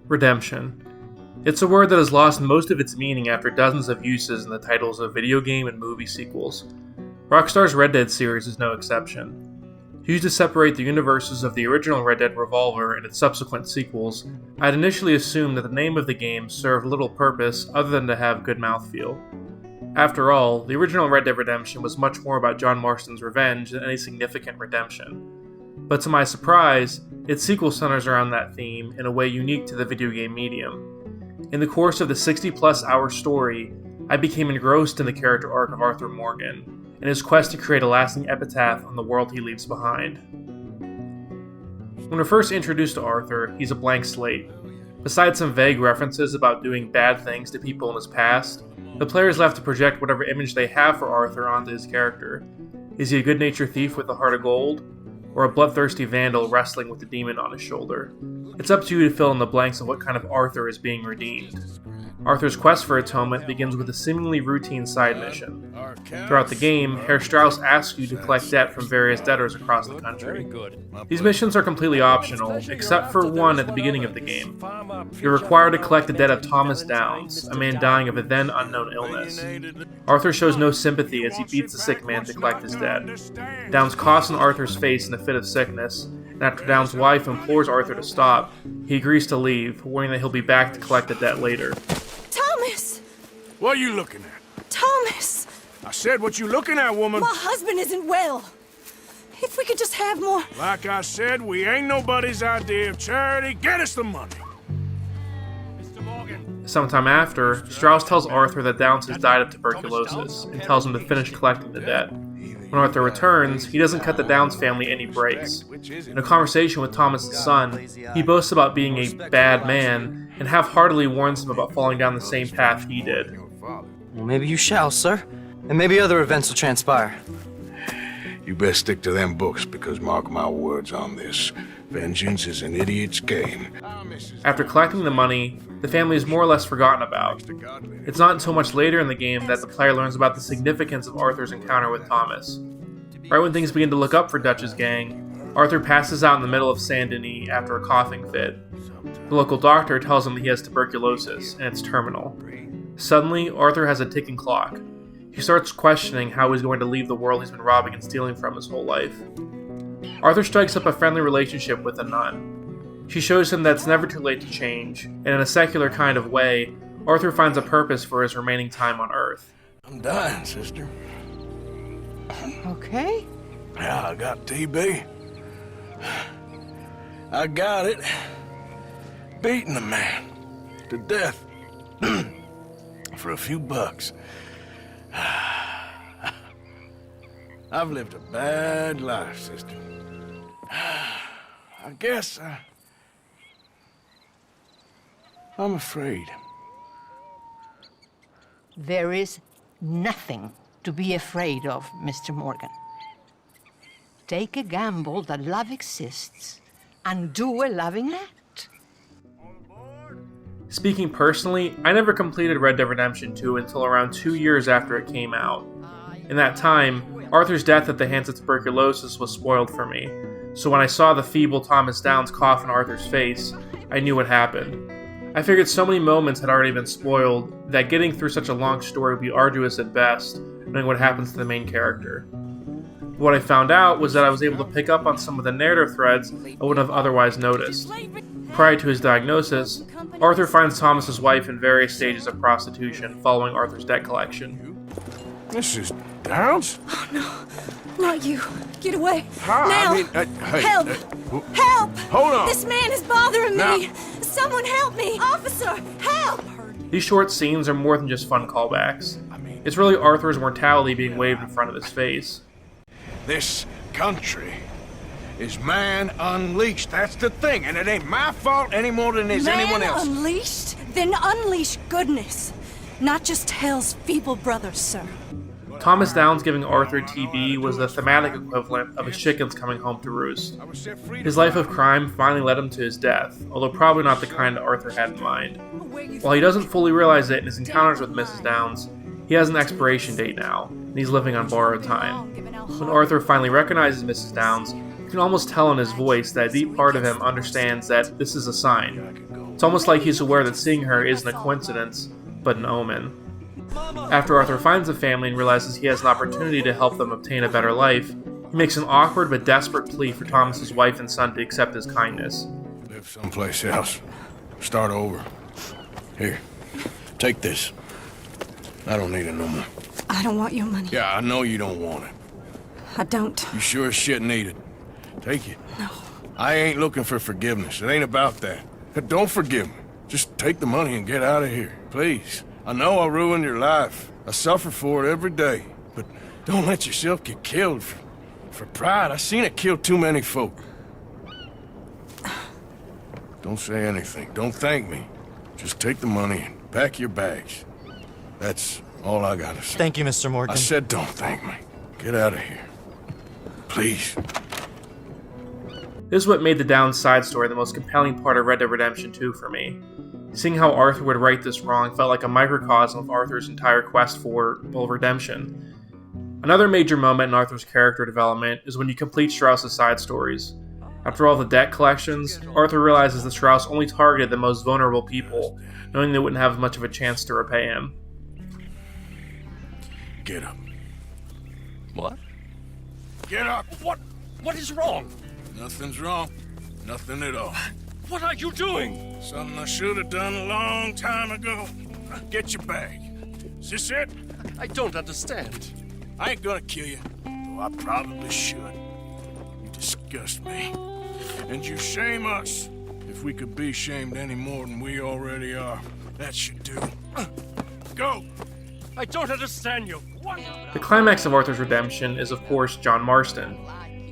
Redemption. It's a word that has lost most of its meaning after dozens of uses in the titles of video game and movie sequels. Rockstar's Red Dead series is no exception. Used to separate the universes of the original Red Dead Revolver and its subsequent sequels, I'd initially assumed that the name of the game served little purpose other than to have good mouthfeel. After all, the original Red Dead Redemption was much more about John Marston's revenge than any significant redemption. But to my surprise, its sequel centers around that theme in a way unique to the video game medium. In the course of the 60-plus hour story, I became engrossed in the character arc of Arthur Morgan, and his quest to create a lasting epitaph on the world he leaves behind. When we're first introduced to Arthur, he's a blank slate. Besides some vague references about doing bad things to people in his past, the player is left to project whatever image they have for Arthur onto his character. Is he a good-natured thief with a heart of gold? Or a bloodthirsty vandal wrestling with the demon on his shoulder? It's up to you to fill in the blanks of what kind of Arthur is being redeemed. Arthur's quest for Atonement begins with a seemingly routine side mission. Throughout the game, Herr Strauss asks you to collect debt from various debtors across the country. These missions are completely optional, except for one at the beginning of the game. You're required to collect the debt of Thomas Downs, a man dying of a then unknown illness. Arthur shows no sympathy as he beats the sick man to collect his debt. Downs coughs in Arthur's face in a fit of sickness, and after Downs' wife implores Arthur to stop, he agrees to leave, warning that he'll be back to collect the debt later. Thomas! What are you looking at? Thomas! I said, what you looking at, woman? My husband isn't well. If we could just have more... Like I said, we ain't nobody's idea of charity. Get us the money. Mr. Morgan. Sometime after, Strauss tells Arthur that Downs has died of tuberculosis, and tells him to finish collecting the debt. When Arthur returns, he doesn't cut the Downs family any breaks. In a conversation with Thomas' son, he boasts about being a bad man, and half-heartedly warns him about falling down the same path he did. Well, maybe you shall, sir. And maybe other events will transpire. You best stick to them books, because mark my words on this. Vengeance is an idiot's game. After collecting the money, the family is more or less forgotten about. It's not until much later in the game that the player learns about the significance of Arthur's encounter with Thomas. Right when things begin to look up for Dutch's gang, Arthur passes out in the middle of Saint Denis after a coughing fit. The local doctor tells him that he has tuberculosis, and it's terminal. Suddenly, Arthur has a ticking clock. He starts questioning how he's going to leave the world he's been robbing and stealing from his whole life. Arthur strikes up a friendly relationship with a nun. She shows him that it's never too late to change, and in a secular kind of way, Arthur finds a purpose for his remaining time on Earth. I'm dying, sister. Okay? Yeah, I got TB. I got it. Beating a man to death for a few bucks. I've lived a bad life, sister. I guess I'm afraid. There is nothing to be afraid of, Mr. Morgan. Take a gamble that love exists and do a loving act. Speaking personally, I never completed Red Dead Redemption 2 until around 2 years after it came out. In that time, Arthur's death at the hands of tuberculosis was spoiled for me, so when I saw the feeble Thomas Downs cough in Arthur's face, I knew what happened. I figured so many moments had already been spoiled that getting through such a long story would be arduous at best, knowing what happens to the main character. But what I found out was that I was able to pick up on some of the narrative threads I wouldn't have otherwise noticed. Prior to his diagnosis, Arthur finds Thomas's wife in various stages of prostitution following Arthur's debt collection. Mrs. Downs? Oh, no. Not you. Get away. How? Now. I mean, hey, Help. Help! Hold on. This man is bothering Now. me. Someone help me. Officer, help! These short scenes are more than just fun callbacks. It's really Arthur's mortality being waved in front of his face. This country is man unleashed. That's the thing, and it ain't my fault any more than it's anyone else. Man unleashed? Then unleash goodness. Not just hell's feeble brothers, sir. Thomas Downs giving Arthur TB was the thematic equivalent of his chickens coming home to roost. His life of crime finally led him to his death, although probably not the kind that Arthur had in mind. While he doesn't fully realize it in his encounters with Mrs. Downs, he has an expiration date now, and he's living on borrowed time. When Arthur finally recognizes Mrs. Downs, You can almost tell in his voice that a deep part of him understands that this is a sign. It's almost like he's aware that seeing her isn't a coincidence, but an omen. After Arthur finds the family and realizes he has an opportunity to help them obtain a better life, he makes an awkward but desperate plea for Thomas's wife and son to accept his kindness. Live someplace else. Start over. Here, take this. I don't need it no more. I don't want your money. Yeah, I know you don't want it. I don't. You sure as shit need it. Take it. No. I ain't looking for forgiveness. It ain't about that. Don't forgive me. Just take the money and get out of here, please. I know I ruined your life. I suffer for it every day. But don't let yourself get killed for pride. I seen it kill too many folk. Don't say anything. Don't thank me. Just take the money and pack your bags. That's all I gotta say. Thank you, Mr. Morgan. I said don't thank me. Get out of here. Please. This is what made the Downs side story the most compelling part of Red Dead Redemption 2 for me. Seeing how Arthur would right this wrong felt like a microcosm of Arthur's entire quest for, well, redemption. Another major moment in Arthur's character development is when you complete Strauss's side stories. After all the debt collections, Arthur realizes that Strauss only targeted the most vulnerable people, knowing they wouldn't have much of a chance to repay him. Get up. What? Get up! What is wrong? Nothing's wrong. Nothing at all. What are you doing? Something I should have done a long time ago. Get your bag. Is this it? I don't understand. I ain't gonna kill you, though I probably should. You disgust me. And you shame us. If we could be shamed any more than we already are, that should do. Go! I don't understand you. What? The climax of Arthur's redemption is, of course, John Marston.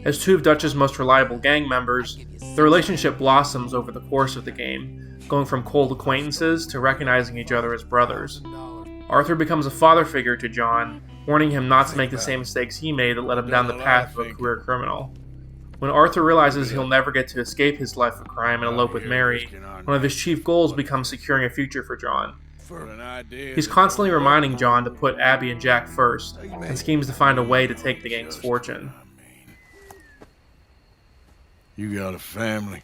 As two of Dutch's most reliable gang members, the relationship blossoms over the course of the game, going from cold acquaintances to recognizing each other as brothers. Arthur becomes a father figure to John, warning him not to make the same mistakes he made that led him down the path of a career criminal. When Arthur realizes he'll never get to escape his life of crime and elope with Mary, one of his chief goals becomes securing a future for John. He's constantly reminding John to put Abby and Jack first, and schemes to find a way to take the gang's fortune. You got a family.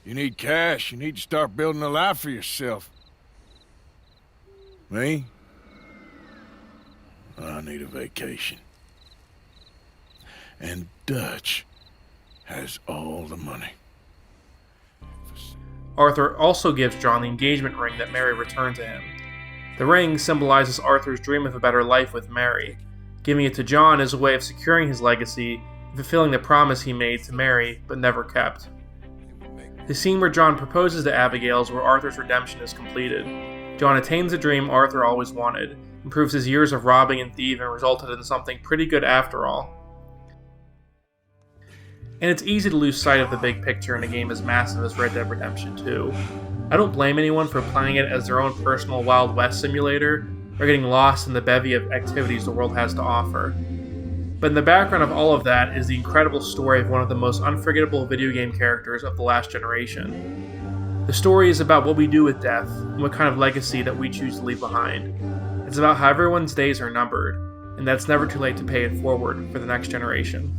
You need cash. You need to start building a life for yourself. Me? I need a vacation. And Dutch has all the money. Arthur also gives John the engagement ring that Mary returned to him. The ring symbolizes Arthur's dream of a better life with Mary. Giving it to John is a way of securing his legacy and fulfilling the promise he made to Mary but never kept. The scene where John proposes to Abigail is where Arthur's redemption is completed. John attains the dream Arthur always wanted, and proves his years of robbing and thieving resulted in something pretty good after all. And it's easy to lose sight of the big picture in a game as massive as Red Dead Redemption 2. I don't blame anyone for playing it as their own personal Wild West simulator, or getting lost in the bevy of activities the world has to offer. But in the background of all of that is the incredible story of one of the most unforgettable video game characters of the last generation. The story is about what we do with death, and what kind of legacy that we choose to leave behind. It's about how everyone's days are numbered, and that it's never too late to pay it forward for the next generation.